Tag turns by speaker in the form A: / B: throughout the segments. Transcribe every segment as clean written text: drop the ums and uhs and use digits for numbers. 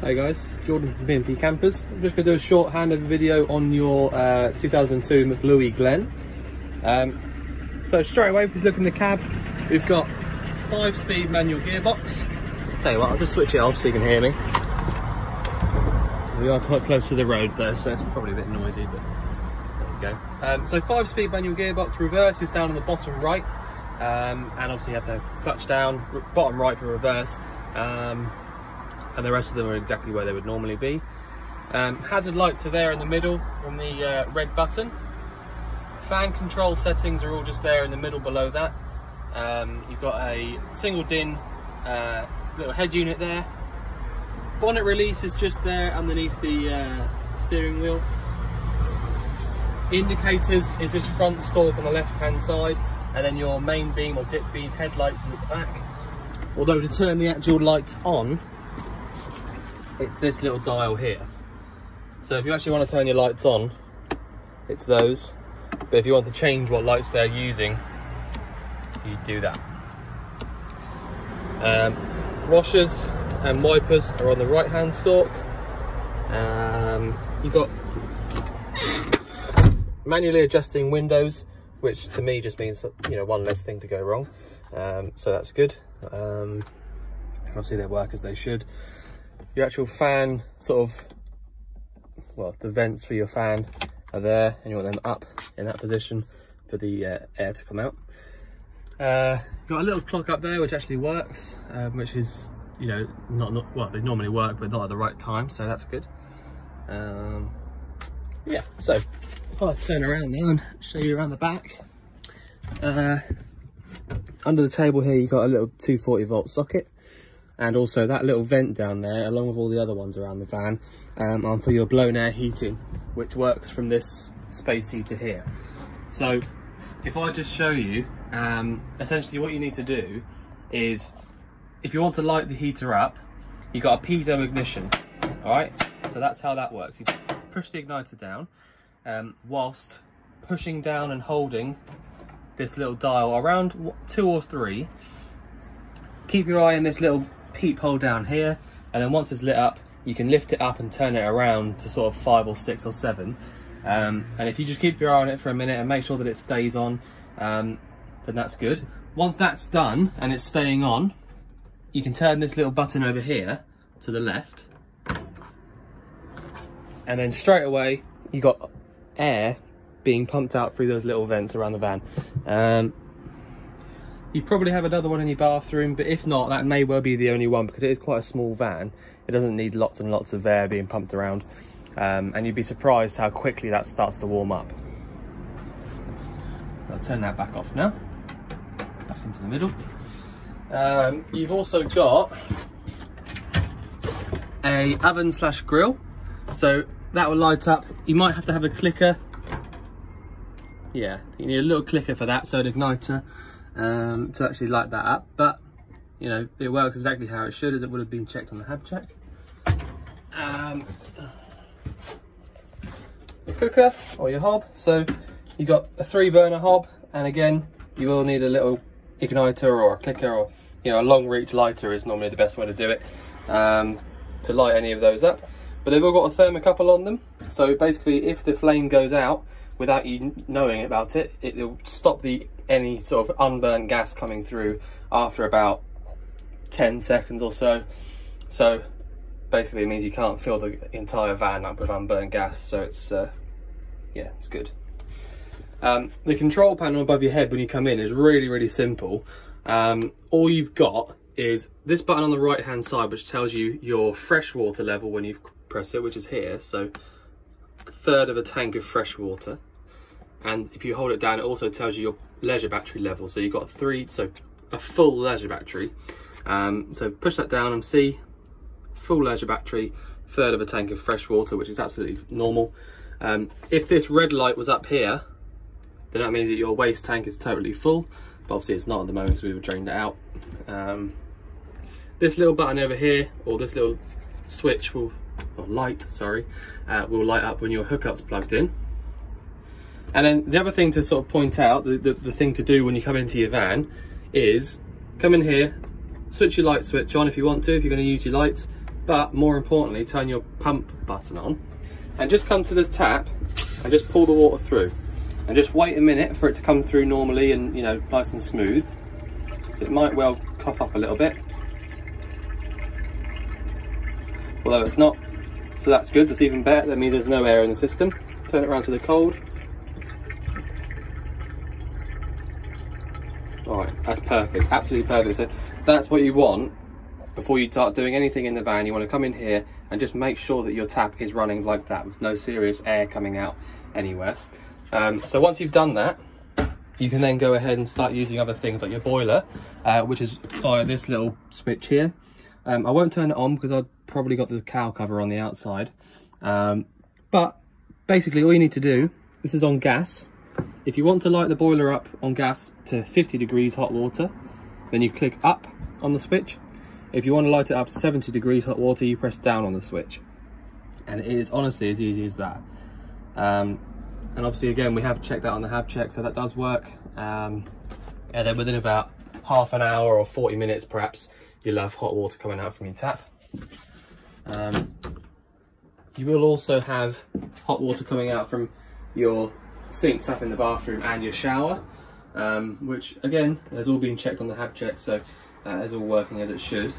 A: Hey guys, Jordan from B&P Campers. I'm just going to do a short handover video on your 2002 Mclouis Glen. So straight away, if you look in the cab, we've got 5-speed manual gearbox. Tell you what, I'll just switch it off so you can hear me. We are quite close to the road though, so it's probably a bit noisy, but there we go. So 5-speed manual gearbox, reverse is down on the bottom right, and obviously you have the clutch down, bottom right for reverse. And the rest of them are exactly where they would normally be. Hazard light to there in the middle on the red button. Fan control settings are all just there in the middle below that. You've got a single DIN little head unit there. Bonnet release is just there underneath the steering wheel. Indicators is this front stalk on the left hand side, and then your main beam or dip beam headlights is at the back. Although to turn the actual lights on, it's this little dial here. So if you actually want to turn your lights on, it's those. But if you want to change what lights they're using, you do that. Washers and wipers are on the right hand stalk. You've got manually adjusting windows, which to me just means, you know, one less thing to go wrong. So that's good. Obviously they work as they should. Your actual fan sort of, well, the vents for your fan are there, and you want them up in that position for the air to come out. Got a little clock up there which actually works, which is, you know, not well, they normally work but not at the right time, so that's good. Yeah, so if I turn around now and show you around the back, under the table here you've got a little 240-volt socket. And also that little vent down there, along with all the other ones around the van, are for your blown air heating, which works from this space heater here. So if I just show you, essentially what you need to do is, if you want to light the heater up, you've got a piezo ignition, all right? So that's how that works. You push the igniter down, whilst pushing down and holding this little dial around 2 or 3. Keep your eye on this little peephole down here, and then once it's lit up you can lift it up and turn it around to sort of 5 or 6 or 7, and if you just keep your eye on it for a minute and make sure that it stays on, then that's good. Once that's done and it's staying on, you can turn this little button over here to the left, and then straight away you got air being pumped out through those little vents around the van. You probably have another one in your bathroom, but if not, that may well be the only one, because it is quite a small van. It doesn't need lots and lots of air being pumped around, and you'd be surprised how quickly that starts to warm up. I'll turn that back off now, back into the middle. You've also got a oven / grill, so that will light up. You might have to have a clicker. Yeah, you need a little clicker for that, so an igniter. To actually light that up, but you know, it works exactly how it should, as it would have been checked on the hab check. The cooker or your hob, so you got a 3-burner hob, and again you will need a little igniter or a clicker, or, you know, a long reach lighter is normally the best way to do it, to light any of those up. But they've all got a thermocouple on them, so basically if the flame goes out without you knowing about it, it will stop any sort of unburnt gas coming through after about 10 seconds or so. So basically it means you can't fill the entire van up with unburnt gas, so it's yeah, it's good. The control panel above your head when you come in is really simple. All you've got is this button on the right hand side, which tells you your fresh water level when you press it, which is here, so 1/3 of a tank of fresh water. And if you hold it down, it also tells you your leisure battery level. So you've got a full leisure battery. So push that down and see, full leisure battery, 1/3 of a tank of fresh water, which is absolutely normal. If this red light was up here, then that means that your waste tank is totally full. But obviously it's not at the moment because we've drained it out. This little button over here, or this little switch will light up when your hookup's plugged in. And then the other thing to sort of point out, the thing to do when you come into your van is come in here, switch your light switch on if you want to, if you're going to use your lights, but more importantly, turn your pump button on and just come to this tap and just pull the water through and just wait a minute for it to come through normally and, you know, nice and smooth. So it might well cough up a little bit, although it's not, so that's good. That's even better. That means there's no air in the system. Turn it around to the cold. All right, that's perfect, absolutely perfect. So that's what you want before you start doing anything in the van. You want to come in here and just make sure that your tap is running like that with no serious air coming out anywhere. So once you've done that, you can then go ahead and start using other things like your boiler, which is via this little switch here. I won't turn it on because I've probably got the cowl cover on the outside. But basically all you need to do, this is on gas. If you want to light the boiler up on gas to 50 degrees hot water, then you click up on the switch. If you want to light it up to 70 degrees hot water, you press down on the switch. And it is honestly as easy as that. And obviously again, we have checked that on the hab check, so that does work. And then within about half an hour or 40 minutes perhaps, you'll have hot water coming out from your tap. You will also have hot water coming out from your sink tap in the bathroom and your shower, which again has all been checked on the hab check, so is all working as it should.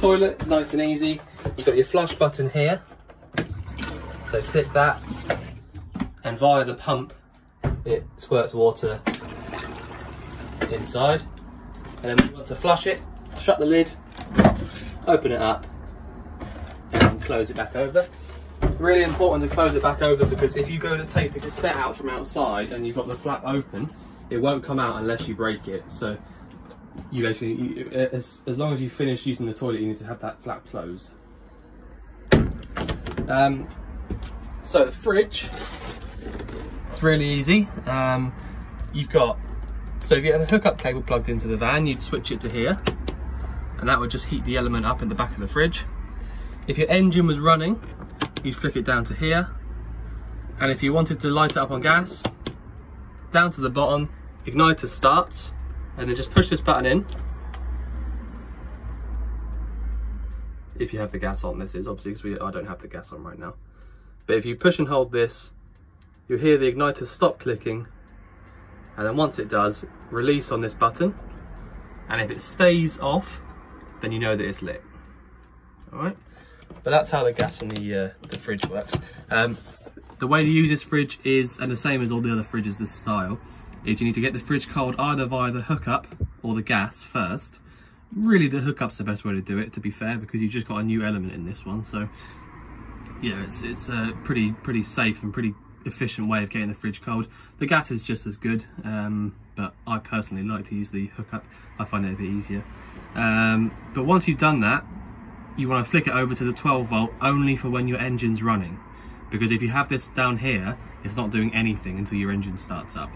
A: Toilet is nice and easy. You've got your flush button here, so click that, and via the pump it squirts water inside, and then when you want to flush it, shut the lid, open it up and close it back over. Really important to close it back over, because if you go to take the cassette out from outside and you've got the flap open, it won't come out unless you break it. So you basically, as long as you finish using the toilet, you need to have that flap closed. So the fridge, it's really easy. You've got, so if you had a hookup cable plugged into the van, you'd switch it to here, and that would just heat the element up in the back of the fridge. If your engine was running, you'd flick it down to here, and if you wanted to light it up on gas, down to the bottom, igniter starts, and then just push this button in. If you have the gas on, this is obviously because I don't have the gas on right now. But if you push and hold this, you'll hear the igniter stop clicking, and then once it does, release on this button, and if it stays off, then you know that it's lit. All right. But that's how the gas in the fridge works. The way to use this fridge is, and the same as all the other fridges this style, is you need to get the fridge cold either via the hookup or the gas first. Really the hookup's the best way to do it, to be fair, because you've just got a new element in this one. So yeah, it's a pretty safe and pretty efficient way of getting the fridge cold. The gas is just as good, but I personally like to use the hookup. I find it a bit easier. But once you've done that, you want to flick it over to the 12 volt only for when your engine's running, because if you have this down here, it's not doing anything until your engine starts up.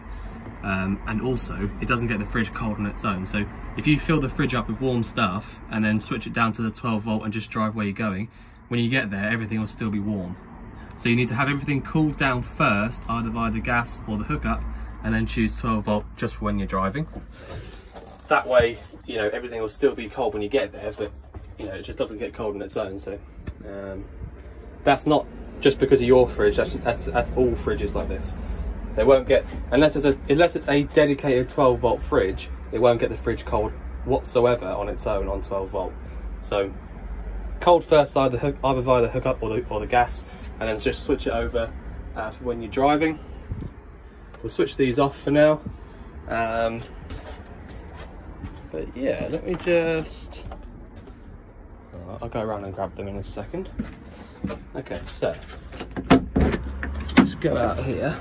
A: And also it doesn't get the fridge cold on its own. So if you fill the fridge up with warm stuff and then switch it down to the 12 volt and just drive where you're going, when you get there everything will still be warm. So you need to have everything cooled down first, either via the gas or the hookup, and then choose 12 volt just for when you're driving. That way, you know, everything will still be cold when you get there, but you know, it just doesn't get cold on its own. So that's not just because of your fridge, that's all fridges like this. They won't get, unless it's a dedicated 12 volt fridge, it won't get the fridge cold whatsoever on its own on 12 volt. So cold first, either via the hookup or the gas, and then just switch it over for when you're driving. We'll switch these off for now. But yeah, let me just, I'll go around and grab them in a second. Okay, so let's go out here.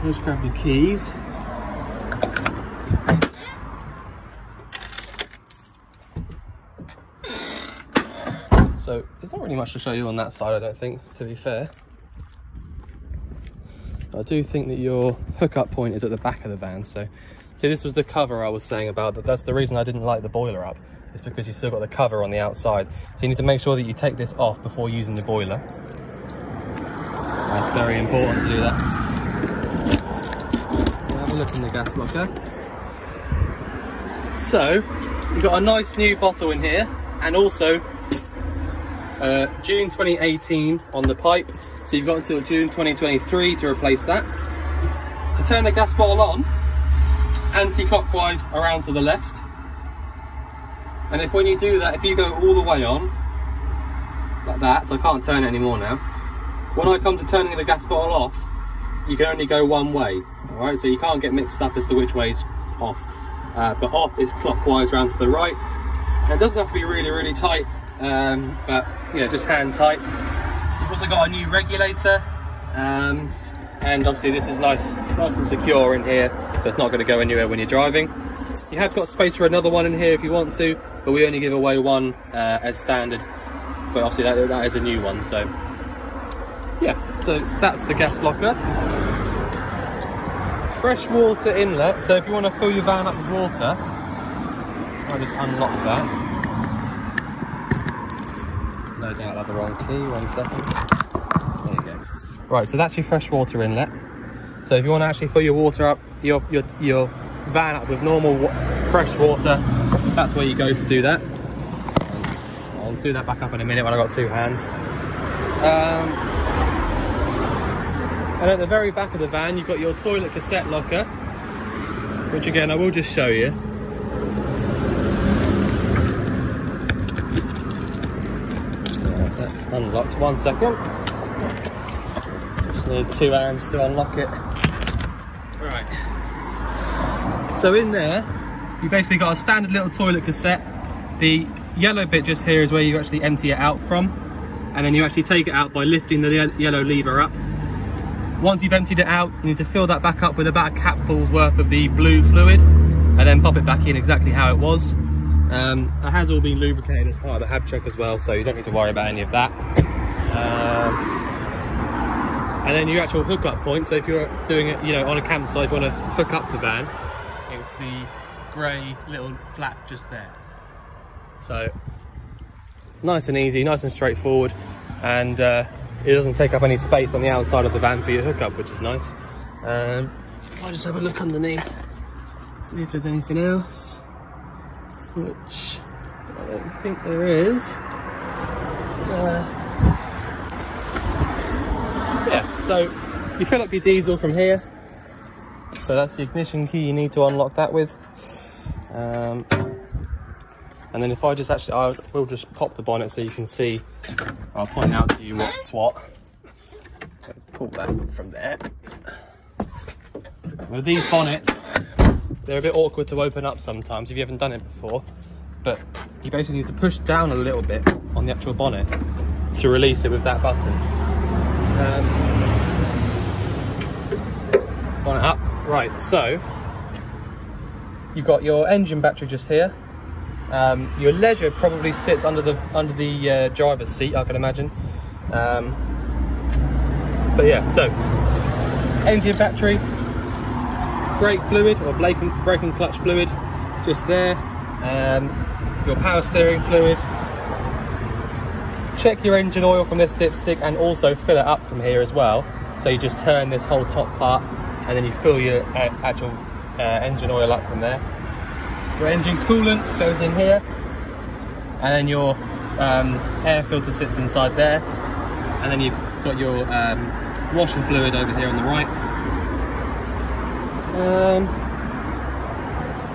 A: Just grab your keys. So there's not really much to show you on that side, I don't think, to be fair. But I do think that your hookup point is at the back of the van. So see, this was the cover I was saying about, that's the reason I didn't light the boiler up. It's because you've still got the cover on the outside. So you need to make sure that you take this off before using the boiler. That's very important to do that. Have a look in the gas locker. So you've got a nice new bottle in here, and also June 2018 on the pipe, so you've got until June 2023 to replace that. To turn the gas bottle on, anti-clockwise around to the left, and if when you do that, if you go all the way on like that, so I can't turn it anymore now, when I come to turning the gas bottle off, you can only go one way, all right? So you can't get mixed up as to which way's off, but off is clockwise round to the right. And it doesn't have to be really tight, but you know, just hand tight. You've also got a new regulator, and obviously this is nice and secure in here, so it's not going to go anywhere when you're driving. You have got space for another one in here if you want to, but we only give away one as standard. But obviously that is a new one, so yeah. So that's the gas locker. Fresh water inlet, so if you want to fill your van up with water, I'll just unlock that. No doubt I have the wrong key, 1 second. There you go. Right, so that's your fresh water inlet. So if you want to actually fill your water up, your van up with normal fresh water, that's where you go to do that. I'll do that back up in a minute when I've got two hands. And at the very back of the van, you've got your toilet cassette locker, which again, I will just show you. That's unlocked. 1 second. Just need two hands to unlock it. Right. So in there, you basically got a standard little toilet cassette. The yellow bit just here is where you actually empty it out from, and then you actually take it out by lifting the yellow lever up. Once you've emptied it out, you need to fill that back up with about a capful's worth of the blue fluid, and then pop it back in exactly how it was. It has all been lubricated as part of the hab check as well, so you don't need to worry about any of that. And then your actual hookup point, so if you're doing it, you know, on a campsite, you want to hook up the van, it's the grey little flap just there. So nice and easy, nice and straightforward, and it doesn't take up any space on the outside of the van for your hookup, which is nice. I'll just have a look underneath, see if there's anything else, which I don't think there is. Yeah, so you fill up your diesel from here. So that's the ignition key you need to unlock that with. And then if I just I will just pop the bonnet so you can see. I'll point out to you what's what. Pull that from there. With these bonnets, they're a bit awkward to open up sometimes if you haven't done it before. But you basically need to push down a little bit on the actual bonnet to release it with that button. Bonnet up. Right, so you've got your engine battery just here. Your leisure probably sits under the driver's seat, I can imagine. But yeah, so engine battery, brake fluid or brake and clutch fluid just there. Your power steering fluid. Check your engine oil from this dipstick and also fill it up from here as well. So you just turn this whole top part and then you fill your actual engine oil up from there. Your engine coolant goes in here, and then your air filter sits inside there, and then you've got your washing fluid over here on the right.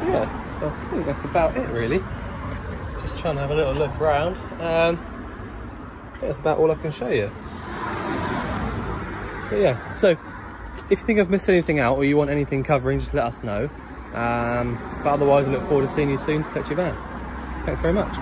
A: Yeah, so I think that's about it really. Just trying to have a little look around. I think that's about all I can show you. But yeah, so if you think I've missed anything out or you want anything covering, just let us know. But otherwise, I look forward to seeing you soon to collect your van. Thanks very much.